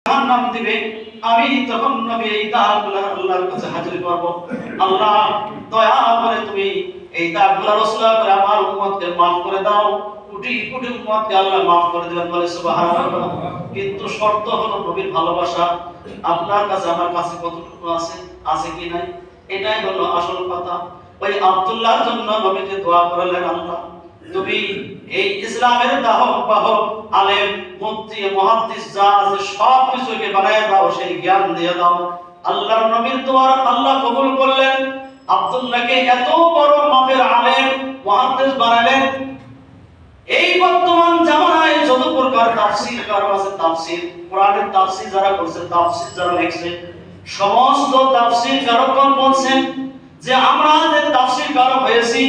জাহান্নাম দিবে, আমি তখন নবী এই দাগগুলো আল্লাহর কাছে হাজির করব। আল্লাহ দয়া করে তুমি এই দাগগুলো রসুলা করে আমার উম্মতকে মাফ করে দাও। কোটি কোটি উম্মতকে আল্লাহ মাফ করে দিবেন, বলে সুবহানাল্লাহ। কিন্তু শর্ত হলো নবীর ভালোবাসা আপনার কাছে আমার কাছে কতটুকু আছে, আছে কি নাই, এটাই হলো আসল কথা। ওই আব্দুল্লাহর জন্য নবীজি দোয়া করলেন, আল্লাহ তুমি এই ইসলামের দাহক বাহক আলেম মুফতি মুহাদ্দিস যা আছে সব কিছুকে বানায় দাও, সেই জ্ঞান দিয়ে দাও। আল্লাহর নবীর দোয়া আল্লাহ কবুল করলেন। আব্দুল্লাহকে এত বড় মাপের আলেম মুহাদ্দিস বানালেন। এই বর্তমান জামানায় যত প্রকার তাফসীর কার আছে, তাফসীর কোরআনের তাফসীর যারা করছে, তাফসীর যারা লিখছে, সমস্ত তাফসীর কারকগণ বলছেন যে আমরা যে তাফসীর কারক হয়েছি,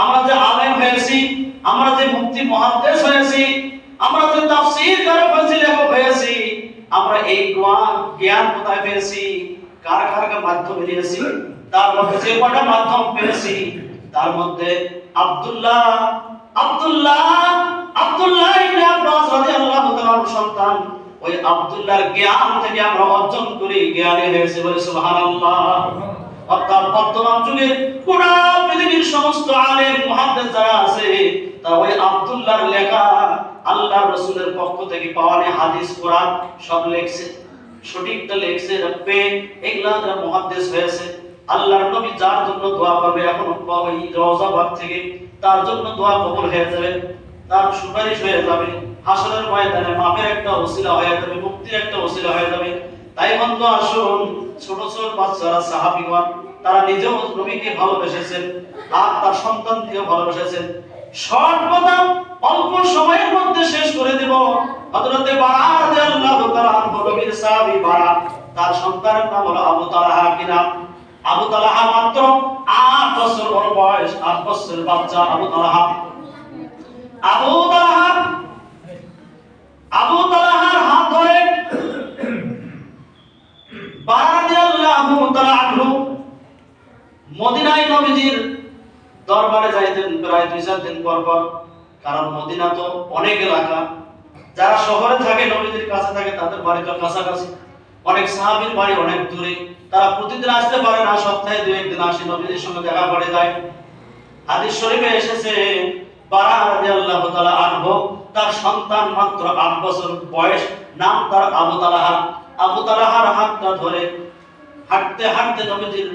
আমরা যে আলেম হয়েছি, আমরা যে মুফতি মুহাদ্দিস হয়েছি, আমরা যে তাফসীর কারক হয়েছি, লেখক হয়েছি, আমরা এই জ্ঞান কোথায় পেয়েছি, কার কার মাধ্যমে নিয়েছি? তার মধ্যে যে কটা মাধ্যম পেয়েছি তার মধ্যে আব্দুল্লাহ ইবনে আব্বাস রাদিয়াল্লাহু তাআলার সন্তান, ওই আব্দুল্লাহর জ্ঞান থেকে আমরা অর্জন করি, জ্ঞানী হয়েছে, বলে সুবহানাল্লাহ। অর্থাৎ বর্তমান যুগের পুরো পৃথিবীর সমস্ত আলেম মুহাদ্দিস যারা আছে তারা ওই আব্দুল্লাহর লেখা আল্লাহর রাসূলের পক্ষ থেকে পাওয়ানে হাদিস কোরআন সব লেখছে, সঠিকটা লেখছে, রব্বে এগুলা যারা মুহাদ্দিস হয়েছে। আল্লাহর নবী যার জন্য দোয়া করবে এখন ওই রওজা বাগ থেকে তার জন্য দোয়া কবুল হয়ে যাবে, তার সুপারিশ হয়ে যাবে, হাসরের ময়দানে মাফের একটা ওসিলা হয়ে যাবে, মুক্তির একটা ওসিলা হয়ে যাবে। তাই বন্ধু আসুন, ছোট ছোট বাচ্চারা সাহাবীগণ তারা নিজেও নবীকে ভালোবেসেছেন আর তার সন্তানকেও ভালোবেসেছেন। শর্ট কথা অল্প সময়ের মধ্যে শেষ করে দেব। হযরতে বারা রাদিয়াল্লাহু তাআলা নবীর সাহাবী বারা, তার সন্তানের নাম হলো আবু তালহা। কি নাম? আবু তালহা। মাত্র 8 বছর ওর বয়স, 8 বছরের বাচ্চা আবু তালহা। আবু তালহার হাত ধরে বারা রাদিয়াল্লাহু তাআলা আনহু মদিনায় নবীজির দরবারে যাইতেন প্রায় 2-4 দিন পর পর। কারণ মদিনা তো অনেক এলাকা, যারা শহরে থাকে নবীজির কাছে থাকে তাদের বাড়ি তো কাছাকাছি, অনেক সাহাবীর বাড়ি অনেক দূরে, তারা প্রতিদিন আসতে পারে না, সপ্তাহে 2-1 দিন আসে, নবীজির সঙ্গে দেখা করে যায়। হাদিস শরীফে এসেছে বারা রাদিয়াল্লাহু তাআলা আনহু তার সন্তান মাত্র 8 বছর বয়স, নাম তার আবু তালহা। আবু তালহার হাতটা ধরে হাঁটতে হাঁটতে নবীজির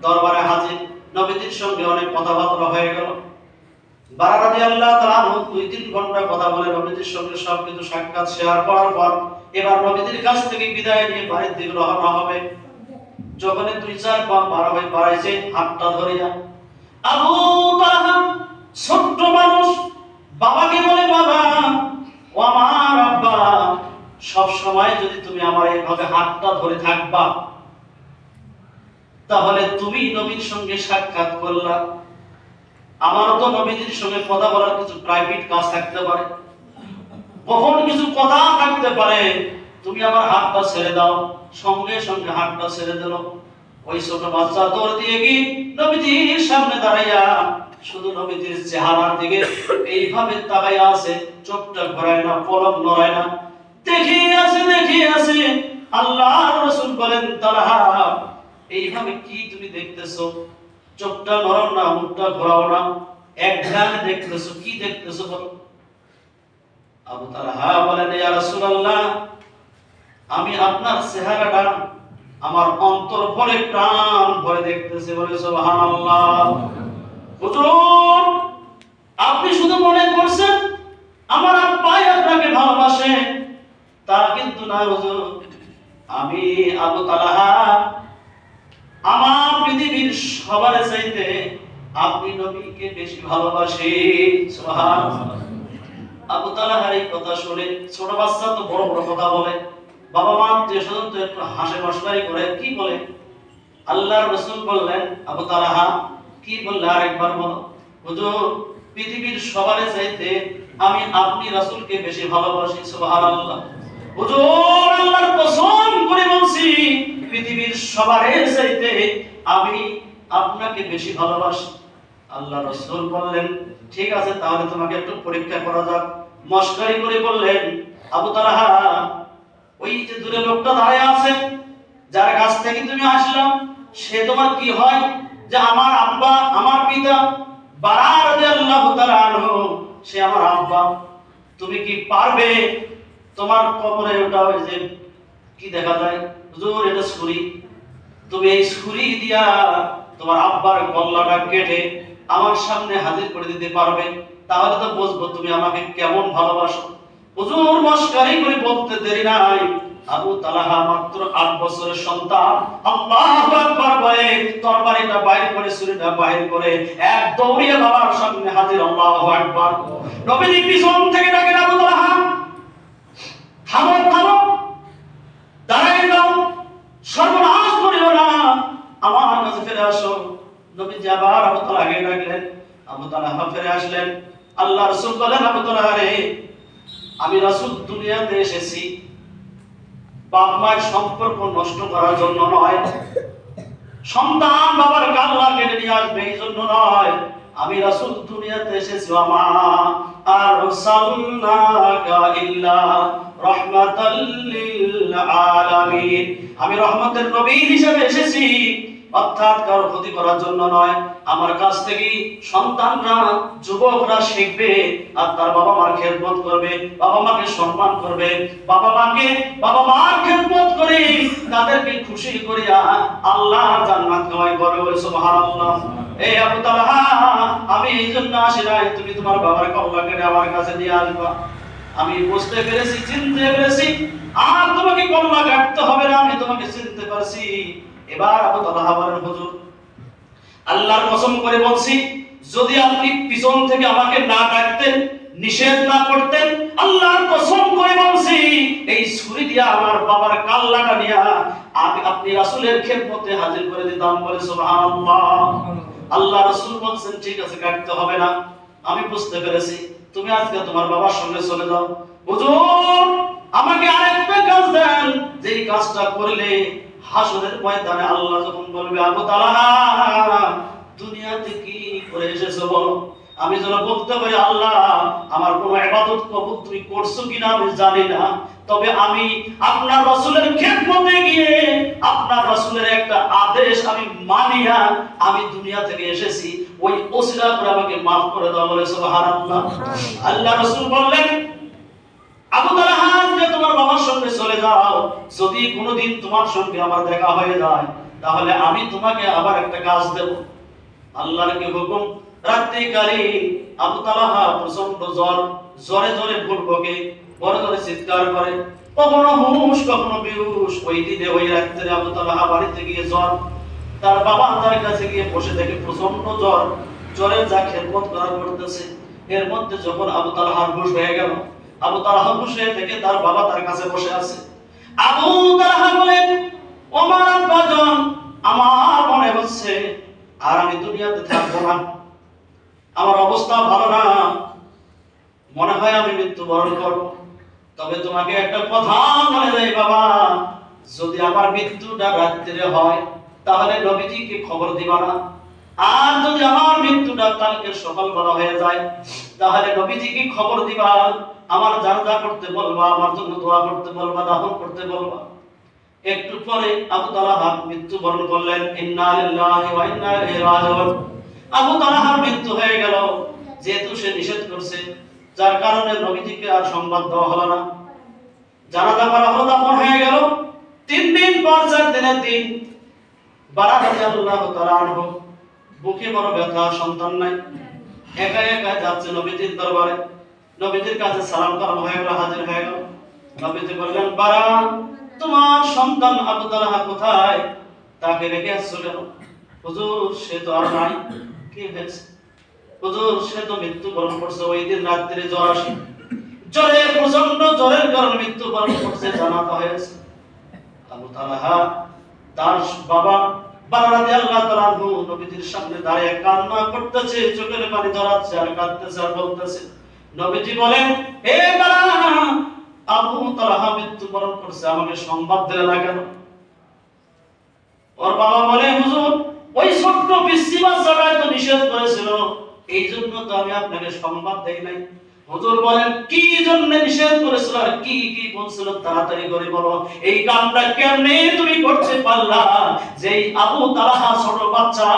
দরবারে হাজির, নবীজির সঙ্গে অনেক কথাবার্তা হয়ে গেল। বারা রাদিয়াল্লাহু তাআলা আনহু 2-3 ঘন্টা কথা বলে নবীজির সঙ্গে সবকিছু সাক্ষাৎ শেয়ার করার পর এবার নবীজির কাছ থেকে বিদায় নিয়ে বাড়ির দিকে রওনা হবে। যখন 2-4 পা পার হয়ে বাড়াইছে হাতটা ধরিয়া, আবু তালহা ছোট্ট মানুষ, বাবাকে বলে, বাবা ও আমার আব্বা, সব সময় যদি তুমি আমার এইভাবে হাতটা ধরে থাকবা তাহলে তুমি নবীর সঙ্গে সাক্ষাৎ করলা, আমারও তো নবীজির সঙ্গে কথা বলার কিছু প্রাইভেট কাজ থাকতে পারে, কখন কিছু কথা থাকতে পারে, তুমি আমার হাতটা ছেড়ে দাও। সঙ্গে সঙ্গে হাতটা ছেড়ে দিল। ওই ছোট বাচ্চা দৌড় দিয়ে গিয়ে নবীজির সামনে দাঁড়াইয়া শুধু নবীজির চেহারার দিকে এইভাবে তাকাইয়া আছে, চোখটা ঘোরায় না, পলক নড়ায় না, দেখিয়ে আছে। আল্লাহর রাসূল বলেন, তালহা এইভাবে কি তুমি দেখতেছো? চোখটা নরম না, মুখটা ঘোরাও না, এক ধ্যানে দেখতেছো, কি দেখতেছো বলো? আবু তালহা বলেন, ইয়া রাসূলুল্লাহ, আমি আপনার চেহারাটা আমার অন্তর ভরে প্রাণ ভরে দেখতেছি, বলে সুবহানাল্লাহ। হুজুর, আপনি শুধু মনে করছেন আমার আব্বাই আপনাকে ভালোবাসে, তা কিন্তু না হুজুর। আমি আবু তালহা আমার পৃথিবীর সবার চাইতে আপনি নবীকে বেশি ভালোবাসি। সুবহানাল্লাহ। আবু তালহার এই কথা শুনে, ছোট বাচ্চা তো বড় বড় কথা বলে, বাবা মা যে শুধু তো একটু হাসে মশকারি করে, কি বলে? আল্লাহর রাসূল বললেন, আবু তালহা কি বললে আরেকবার বলো। হুজুর, পৃথিবীর সবার চাইতে আমি আপনি রাসূলকে বেশি ভালোবাসি। সুবহানাল্লাহ। হুজুর, আল্লাহর কসম করে বলছি, পৃথিবীর সবার চাইতে আমি আপনাকে বেশি ভালোবাসি। আল্লাহ রাসূল বললেন, ঠিক আছে, তাহলে তোমাকে একটু পরীক্ষা করা যাক। মশকারি করে বললেন, আবু তালহা ওই যে দূরে লোকটা দাঁড়িয়ে আছে, যার কাছ থেকে তুমি আসলাম, সে তোমার কি হয়? যে আমার আব্বা, আমার পিতা বারা রাদিয়াল্লাহু তাআলা আনহু, সে আমার আব্বা। তুমি কি পারবে তোমার কবরে ওটা ওই যে কি দেখা যায় হুজুর, এটা ছুরি, তুমি এই ছুরি দিয়া তোমার আব্বার গলাটা কেটে আমার সামনে হাজির করে দিতে পারবে? তাহলে তো বুঝবো তুমি আমাকে কেমন ভালোবাসো। হুজুর মশকারি করে বলতে দেরি নাই, আবু তালহা মাত্র 8 বছরের সন্তান, আল্লাহু আকবার বলে তরবারিটা বাইর করে, ছুরিটা বাইর করে এক দৌড়িয়ে বাবার সামনে হাজির। আল্লাহু আকবার। নবীজি পিছন থেকে ডাকেন, আবু তালহা থামো থামো, দাঁড়াই যাও, সর্বনাশ করিও না, আমার কাছে ফিরে আসো। নবীজি আবার আবু তালহাকে ডাকলেন, আবু তালহা ফিরে আসলেন। আল্লাহ রাসূল বলেন, আবু তালহা রে, আমি রাসূল দুনিয়াতে এসেছি বাপ মায়ের সম্পর্ক নষ্ট করার জন্য নয়, সন্তান বাবার কাল্লা কেটে নিয়ে আসবে এই জন্য নয়। আমি রাসূল দুনিয়াতে এসেছি আমা আরসালনাকা ইল্লা রাহমাতাল লিল আলামিন, আমি রহমতের নবী হিসেবে এসেছি, অর্থাৎ কারো ক্ষতি করার জন্য নয়। আমার কাছ থেকে সন্তানরা, যুবকরা শিখবে আর তার বাবা মার খেদমত করবে, বাবা মাকে সম্মান করবে, বাবা মার খেদমত করে তাদেরকে খুশি করিয়া আল্লাহর জান্নাত কামাই করবে। বলে সুবহানাল্লাহ। এই আবু তালহা, আমি এই জন্য আসি নাই তুমি তোমার বাবার কবর কেটে আমার কাছে নিয়ে আসবা। আমি বুঝতে পেরেছি, চিনতে পেরেছি, আর তোমাকে কবর কাটতে হবে না, আমি তোমাকে চিনতে পারছি। এবার আবু তালহা বলেন, হুজুর আল্লাহর কসম করে বলছি, যদি আপনি পিছন থেকে আমাকে না ডাকতেন, নিষেধ না করতেন, আল্লাহর কসম করে বলছি এই ছুরি দিয়া আমার বাবার কাল্লাটা নিয়া আপনি রাসূলের খেদমতে হাজির করে দিতাম। বলে সুবহানাল্লাহ। আল্লাহ রাসূল বলছেন, ঠিক আছে কাটতে হবে না, আমি বুঝতে পেরেছি, তুমি আজকে তোমার বাবার সঙ্গে চলে যাও। হুজুর আমাকে আরেকটা কাজ দেন, যেই কাজটা করলে হাসরের ময়দানে আল্লাহ যখন বলবে, আবু তালহা দুনিয়াতে কি করে এসেছো বলো, আমি যেন বলতে পারি, আল্লাহ আমার কোন ইবাদত কবুল তুমি করছো কিনা আমি জানি না, তবে আমি আপনার রাসূলের খেদমতে গিয়ে আপনার রাসূলের একটা আদেশ আমি মানিয়া আমি দুনিয়া থেকে এসেছি, ওই ওসিলা করে আমাকে maaf করে দাও। বলে সুবহানাল্লাহ। আল্লাহ রাসূল বললেন, আবু তালহা যে তোমার বাবার সঙ্গে চলে যাও, যদি কোনোদিন তোমার সঙ্গে আমার দেখা হয়ে যায় তাহলে আমি তোমাকে আবার একটা কাজ দেব। আল্লাহর কি হুকুম, রাত্রিকালীন আবু তালহা প্রচন্ড জ্বরে জ্বরে ভুলবকে, বড় জোরে চিৎকার করে, কখনো হুঁশ কখনো বেহুশ। ওই দিনে ওই রাত্রে আবু তালহা বাড়িতে গিয়ে জ্বর, তার বাবা তার কাছে গিয়ে বসে দেখে প্রচন্ড জ্বরের যা খেদমত করা করতেছে। এর মধ্যে যখন আবু তালহার হুঁশ হয়ে গেল, আবু তালহা হুঁশ হয়ে থেকে তার বাবা তার কাছে বসে আছে। আবু তালহা বলেন, ওমর আব্বাজান, আমার মনে হচ্ছে আর আমি দুনিয়াতে থাকবো না, আমার অবস্থা ভালো না, মনে হয় আমি মৃত্যুবরণ করব। তবে তোমাকে একটা কথা বলে দেই বাবা, যদি আমার মৃত্যুটা রাত্রিরে হয় তাহলে নবীজিকে খবর দিবা না, আর যদি আমার মৃত্যুটা কালকে সকালবেলা হয়ে যায় তাহলে নবীজিকে খবর দিবা, আমার জানাজা করতে বলবা, আমার জন্য দোয়া করতে বলবা, দাফন করতে বলবা। একটু পরে আবু তালহা মৃত্যুবরণ করলেন। ইন্না লিল্লাহি ওয়া ইন্না ইলাইহি রাজিউন। আবু তালহার মৃত্যু হয়ে গেল, যেহেতু সে নিষেধ করছে, যার কারণে নবীজিকে আর সংবাদ দেওয়া হলো না। জানাজা করা হলো, দাফন হয়ে গেল। 3 দিন পর 4 দিনের দিন বারা রাদিয়াল্লাহু তাআলা আনহু বুকে বড় ব্যথা, সন্তান নাই, একা একা যাচ্ছে নবীজির দরবারে। নবীজির কাছে সালাম কালাম হয়ে গেল, হাজির হয়ে গেল। নবীজি বললেন, বারা তোমার সন্তান আবু তালহা কোথায়, তাকে রেখে আসছো কেন? হুজুর সে তো আর নাই। কি হয়েছে? হুজুর সে তো মৃত্যুবরণ করছে, ওই দিন রাত্রে জ্বর আসে, জ্বরে প্রচন্ড জ্বরের কারণে মৃত্যুবরণ করছে, জানাজা হয়েছে। আবু তালহা তার বাবা বারা রাদিয়াল্লাহু তাআলা আনহু নবীজির সামনে দাঁড়িয়ে কান্না করতেছে, চোখের পানি ঝরাচ্ছে আর কাঁদতেছে আর বলতেছে। নবীজি বলেন, হে বারা, আবু তালহা মৃত্যুবরণ করছে, আমাকে সংবাদ দিলে না কেন? ওর বাবা বলে, হুজুর ওই ছোট্ট পিচ্চি বাচ্চাটা তো নিষেধ করেছিল, এই জন্য তো আমি আপনাকে সংবাদ দেই নাই। হুজুর বলেন কি জন্য নিষেধ করেছিল আর কি কি বলছিল তাড়াতাড়ি করে বলো। এই কামটা কেমনে তুমি করতে পারলা? যেই আবু তালহা ছোট বাচ্চা